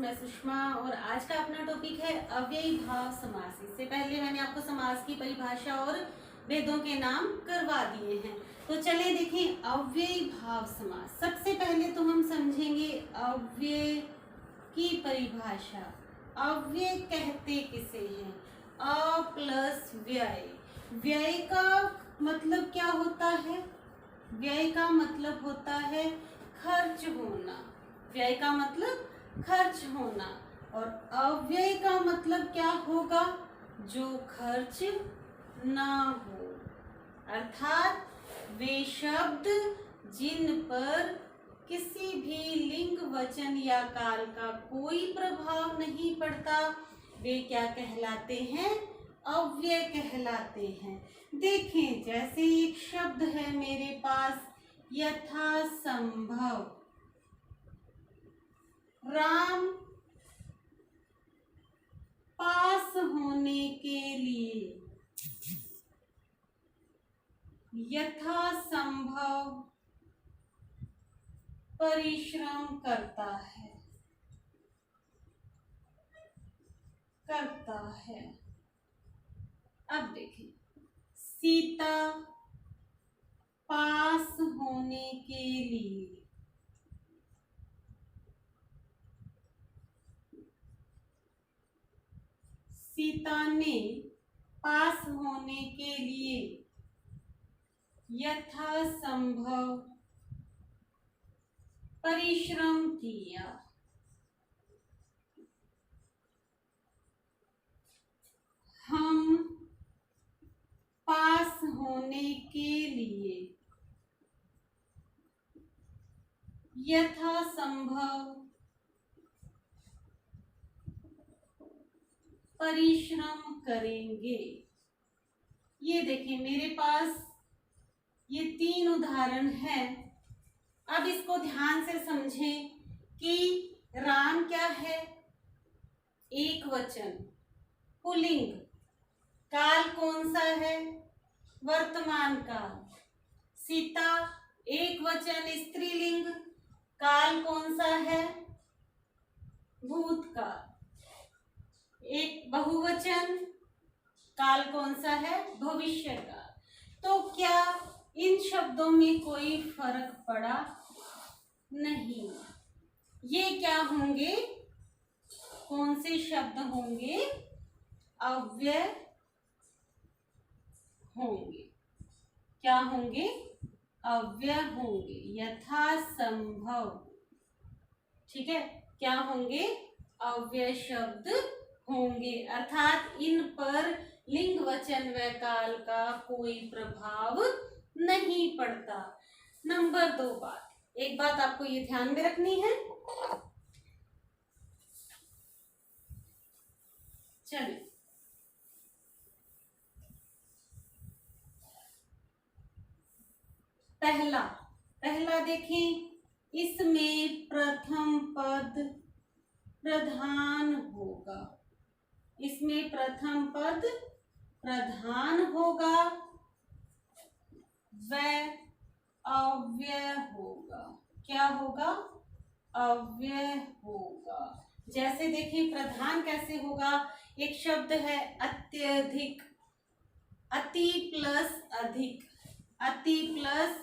मैं सुषमा और आज का अपना टॉपिक है अव्ययी भाव समास। इससे पहले मैंने आपको समास की परिभाषा और भेदों के नाम करवा दिए हैं। तो चलिए देखें अव्ययी भाव समास। सबसे पहले तो हम समझेंगे अव्यय की परिभाषा। अव्यय कहते किसे हैं? अ प्लस व्यय। व्यय का मतलब क्या होता है? व्यय का मतलब होता है खर्च होना। व्यय का मतलब खर्च होना। और अव्यय का मतलब क्या होगा? जो खर्च ना हो। अर्थात वे शब्द जिन पर किसी भी लिंग, वचन या काल का कोई प्रभाव नहीं पड़ता, वे क्या कहलाते हैं? अव्यय कहलाते हैं। देखें, जैसे एक शब्द है मेरे पास, यथासंभव। राम पास होने के लिए यथासंभव परिश्रम करता है। अब देखें, सीता पास होने के लिए सीता ने पास होने के लिए यथासंभव परिश्रम किया। हम पास होने के लिए यथासंभव परिश्रम करेंगे। ये देखिए मेरे पास ये 3 उदाहरण हैं। अब इसको ध्यान से समझें कि राम क्या है? एक वचन पुल्लिंग। काल कौन सा है? वर्तमान काल। सीता एक वचन स्त्रीलिंग। काल कौन सा है? भूतकाल। एक बहुवचन, काल कौन सा है? भविष्यकाल। तो क्या इन शब्दों में कोई फर्क पड़ा? नहीं। ये क्या होंगे? कौन से शब्द होंगे? अव्यय होंगे। क्या होंगे? अव्यय होंगे। यथासंभव, ठीक है, क्या होंगे? अव्यय शब्द होंगे। अर्थात इन पर लिंग, वचन व काल का कोई प्रभाव नहीं पड़ता। नंबर 2 बात, एक बात आपको ये ध्यान में रखनी है। चलिए, पहला देखें, इसमें प्रथम पद प्रधान होगा। इसमें प्रथम पद प्रधान होगा व अव्यय होगा। क्या होगा? अव्यय होगा। जैसे देखिए प्रधान कैसे होगा? एक शब्द है अत्यधिक। अति प्लस अधिक। अति प्लस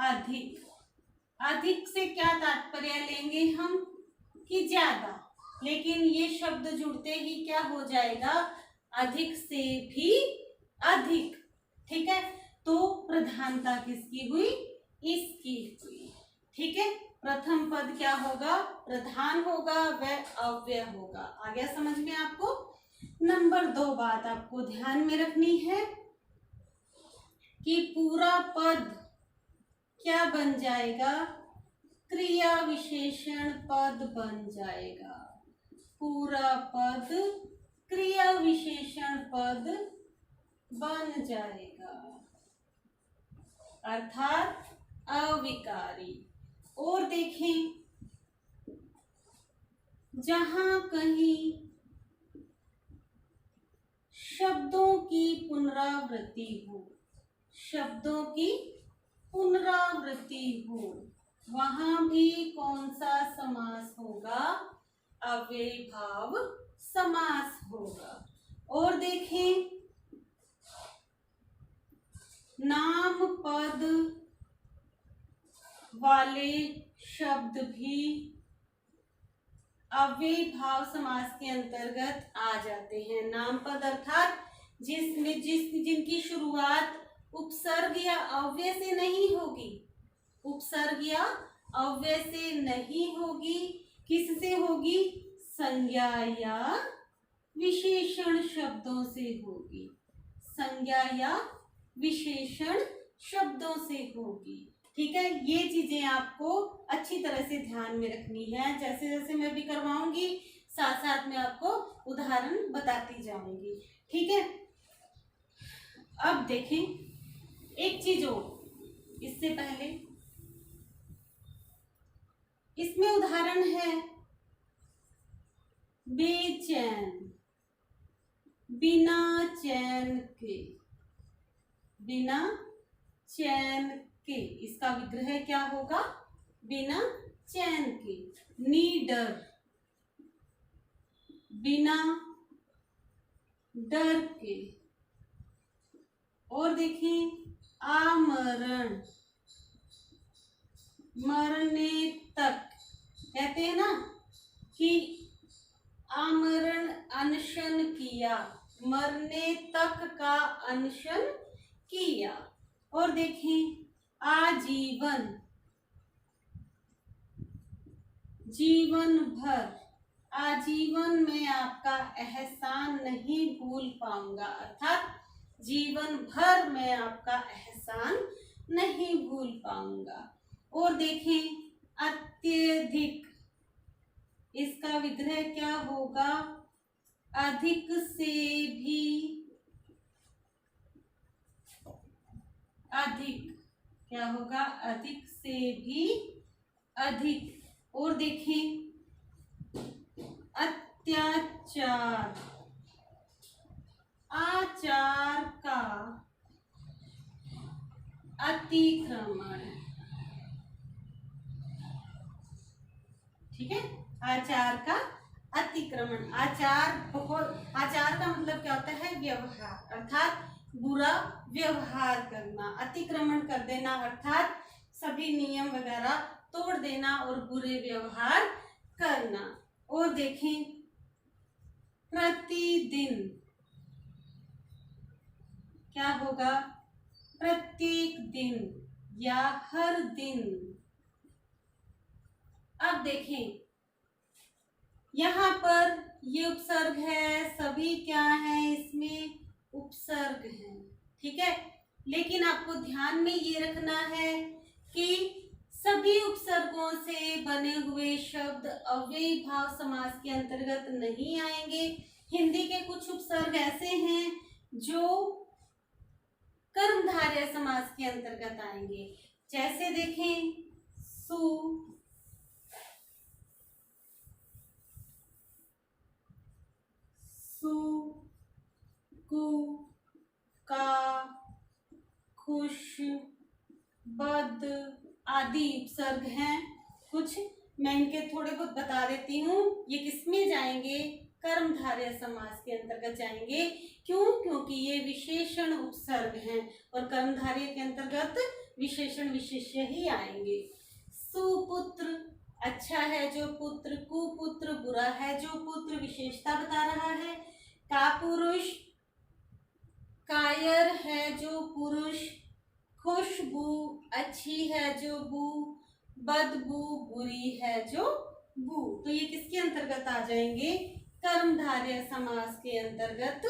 अधिक। अधिक से क्या तात्पर्य लेंगे हम? कि ज्यादा। लेकिन ये शब्द जुड़ते ही क्या हो जाएगा? अधिक से भी अधिक। ठीक है, तो प्रधानता किसकी हुई? इसकी हुई। ठीक है, प्रथम पद क्या होगा? प्रधान होगा व अव्यय होगा। आ गया समझ में आपको? नंबर 2 बात आपको ध्यान में रखनी है कि पूरा पद क्या बन जाएगा? क्रिया विशेषण पद बन जाएगा। पूरा पद क्रिया विशेषण पद बन जाएगा, अर्थात अविकारी। और देखें, जहां कहीं शब्दों की पुनरावृत्ति हो, शब्दों की पुनरावृत्ति हो, वहां भी कौन सा समास होगा? अव्ययीभाव समास होगा। और देखें, नाम पद वाले शब्द भी अव्ययीभाव समास के अंतर्गत आ जाते हैं। नाम पद अर्थात जिनकी शुरुआत उपसर्ग या अव्यय से नहीं होगी, उपसर्ग या अव्यय से नहीं होगी, किससे होगी? संज्ञा या विशेषण शब्दों से होगी, संज्ञा या विशेषण शब्दों से होगी। ठीक है, ये चीजें आपको अच्छी तरह से ध्यान में रखनी है। जैसे जैसे मैं भी करवाऊंगी साथ साथ में आपको उदाहरण बताती जाऊंगी। ठीक है, अब देखें एक चीज और, इससे पहले इसमें उदाहरण है बेचैन, बिना चैन के, बिना चैन के, इसका विग्रह क्या होगा? बिना चैन के। नीडर, बिना डर के। और देखें आमरण, मरने तक, कहते हैं ना कि आमरण अनशन किया, मरने तक का अनशन किया। और देखें आजीवन, जीवन भर, आजीवन में आपका एहसान नहीं भूल पाऊंगा, अर्थात जीवन भर में आपका एहसान नहीं भूल पाऊंगा। और देखें अत्यधिक, इसका विग्रह क्या होगा? अधिक से भी अधिक, क्या होगा? अधिक से भी अधिक। और देखें अत्याचार, आचार का अतिक्रमण। ठीक है, आचार का अतिक्रमण। आचार का मतलब क्या होता है? व्यवहार, अर्थात बुरा व्यवहार करना। अतिक्रमण कर देना अर्थात सभी नियम वगैरह तोड़ देना और बुरे व्यवहार करना। और देखें प्रतिदिन, क्या होगा? प्रत्येक दिन या हर दिन। अब देखें यहाँ पर ये उपसर्ग है, सभी क्या है? इसमें उपसर्ग है। ठीक है, लेकिन आपको ध्यान में ये रखना है कि सभी उपसर्गों से बने हुए शब्द अव्ययीभाव समास के अंतर्गत नहीं आएंगे। हिंदी के कुछ उपसर्ग ऐसे हैं जो कर्मधारय समास के अंतर्गत आएंगे। जैसे देखें सु, कु, का, खुश, बद आदि उपसर्ग हैं। कुछ मैं इनके थोड़े बहुत बता देती हूँ। ये किसमें जाएंगे? कर्मधारय समास के अंतर्गत जाएंगे। क्यों? क्योंकि ये विशेषण उपसर्ग हैं और कर्मधारय के अंतर्गत विशेषण विशेष्य ही आएंगे। सुपुत्र, अच्छा है जो पुत्र, कुपुत्र बुरा है जो पुत्र, विशेषता बता रहा है। कापुरुष, कायर है जो पुरुष, खुशबू अच्छी है जो बू, बदबू बुरी है जो बू। तो ये किसके अंतर्गत आ जाएंगे? कर्मधारय समास के अंतर्गत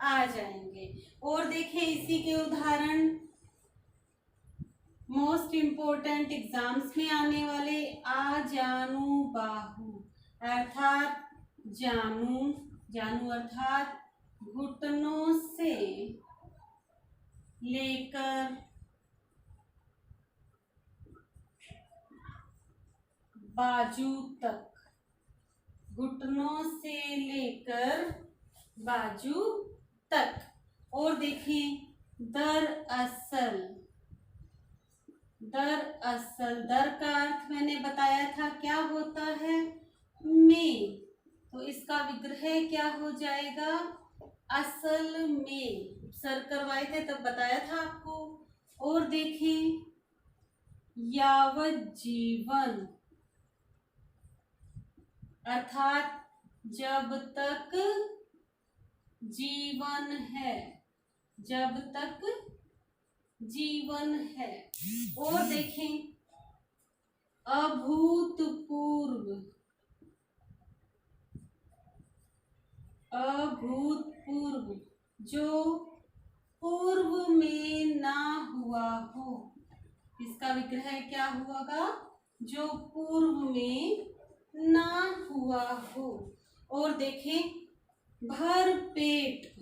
आ जाएंगे। और देखें इसी के उदाहरण, मोस्ट इम्पोर्टेंट एग्जाम्स में आने वाले आ जानू बाहू, अर्थात जानू, जानू अर्थात घुटनों से लेकर बाजू तक, घुटनों से लेकर बाजू तक। और देखिए दरअसल, दरअसल, दर का अर्थ मैंने बताया था क्या होता है? में। तो इसका विग्रह क्या हो जाएगा? असल में। सर करवाए थे तब बताया था आपको। और देखें, यावत जीवन, अर्थात जब तक जीवन है, जब तक जीवन है। और देखें, अभूतपूर्व, अभूतपूर्व जो पूर्व में ना हुआ हो, इसका विग्रह क्या होगा? जो पूर्व में ना हुआ हो। और देखें, भर पेट,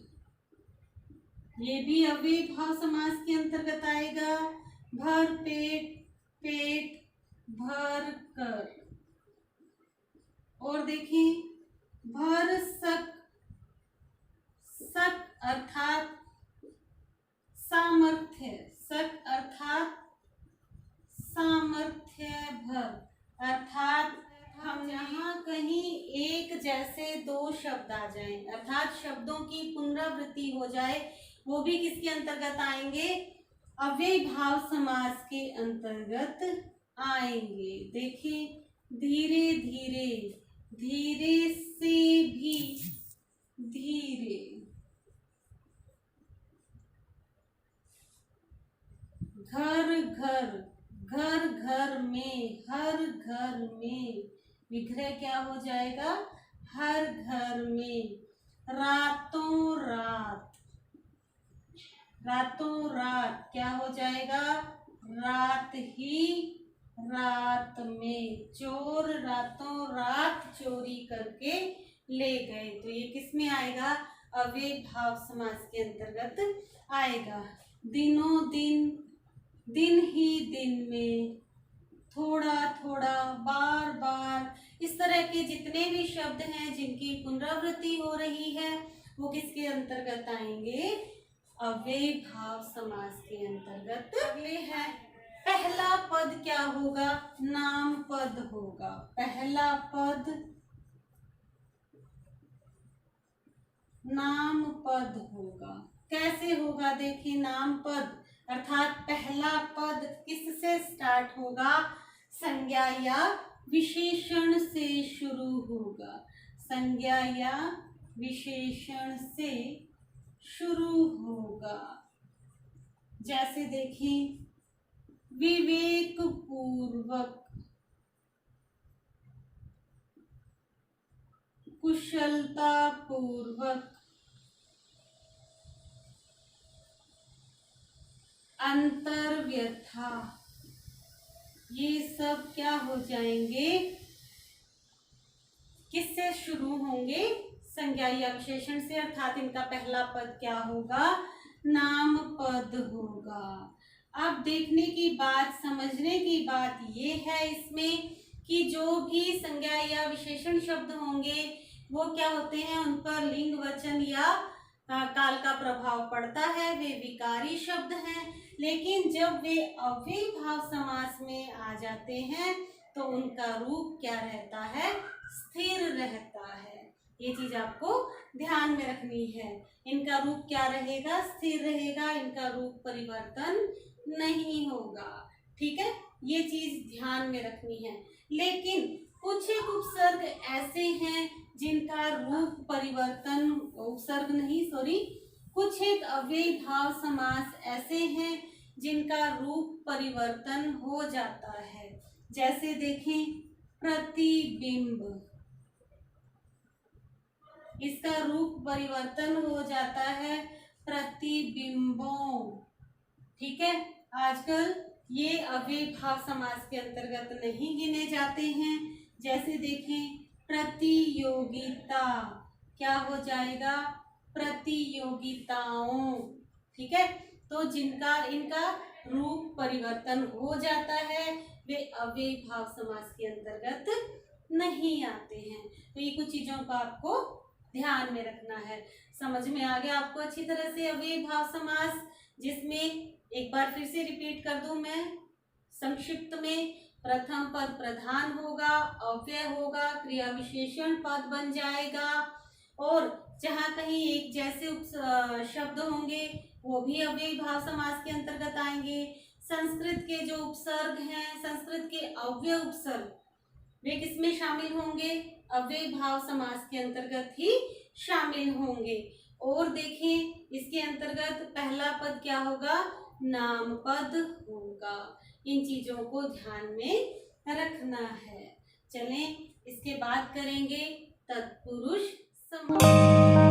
ये भी अव्ययीभाव समास के अंतर्गत आएगा। भर पेट, पेट भर कर। और देखें, भर सक, सक अर्थात सामर्थ्य, सक अर्थात सामर्थ्य भर, अर्थात हम यहाँ कहीं एक जैसे दो शब्द आ जाएं, अर्थात शब्दों की पुनरावृत्ति हो जाए, वो भी किसके अंतर्गत आएंगे? अव्ययीभाव समास के अंतर्गत आएंगे। देखिए, धीरे धीरे, धीरे से भी धीरे, घर घर, घर घर में, हर घर में, विग्रह क्या हो जाएगा? हर घर में। रातों रात, रातों रात क्या हो जाएगा? रात ही रात में। चोर रातों रात चोरी करके ले गए, तो ये किस में आएगा? अव्ययीभाव समास के अंतर्गत आएगा। दिनों दिन, दिन ही दिन में, थोड़ा थोड़ा, बार बार, इस तरह के जितने भी शब्द हैं जिनकी पुनरावृत्ति हो रही है वो किसके अंतर्गत आएंगे? अव्ययीभाव समास के अंतर्गत। अगले है, पहला पद क्या होगा? नाम पद होगा। पहला पद नाम पद होगा। कैसे होगा? देखिए, नाम पद अर्थात पहला पद किससे स्टार्ट होगा? संज्ञा या विशेषण से शुरू होगा। संज्ञा या विशेषण से शुरू होगा। जैसे देखें, विवेक पूर्वक, कुशलता पूर्वक, अंतर्व्यथा, ये सब क्या हो जाएंगे? किससे शुरू होंगे? संज्ञा या विशेषण से, अर्थात इनका पहला पद क्या होगा? नाम पद होगा। अब देखने की बात, समझने की बात ये है इसमें कि जो भी संज्ञा या विशेषण शब्द होंगे वो क्या होते हैं? उन पर लिंग वचन या काल का प्रभाव पड़ता है, वे विकारी शब्द हैं। लेकिन जब वे अव्ययीभाव समास में आ जाते हैं तो उनका रूप क्या रहता है? स्थिर रहता है। ये चीज आपको ध्यान में रखनी है। इनका रूप क्या रहेगा? स्थिर रहेगा। इनका रूप परिवर्तन नहीं होगा। ठीक है, ये चीज ध्यान में रखनी है। लेकिन कुछ एक उपसर्ग ऐसे हैं जिनका रूप परिवर्तन, उपसर्ग नहीं सॉरी, कुछ एक अव्ययीभाव समास ऐसे हैं जिनका रूप परिवर्तन हो जाता है। जैसे देखें, प्रतिबिंब, इसका रूप परिवर्तन हो जाता है प्रतिबिंबों। ठीक है, आजकल ये अव्ययीभाव समास के अंतर्गत नहीं गिने जाते हैं। जैसे देखें, प्रतियोगिता क्या हो जाएगा? प्रतियोगिताओं। ठीक है, तो जिनका इनका रूप परिवर्तन हो जाता है वे अव्ययीभाव समास के अंतर्गत नहीं आते हैं। तो ये कुछ चीजों का आपको ध्यान में रखना है। समझ में आ गया आपको अच्छी तरह से अव्ययीभाव समास, जिसमें एक बार फिर से रिपीट कर दूं मैं संक्षिप्त में प्रथम पद प्रधान होगा, अव्यय होगा, क्रिया विशेषण पद बन जाएगा। और जहाँ कहीं एक जैसे शब्द होंगे वो भी अव्ययी भाव समास के अंतर्गत आएंगे। संस्कृत के जो उपसर्ग हैं, संस्कृत के अव्यय उपसर्ग, वे किसमें शामिल होंगे? अव्ययी भाव समास के अंतर्गत ही शामिल होंगे। और देखें इसके अंतर्गत पहला पद क्या होगा? नाम पद होगा। इन चीजों को ध्यान में रखना है। चलें इसके बाद करेंगे तत्पुरुष समास।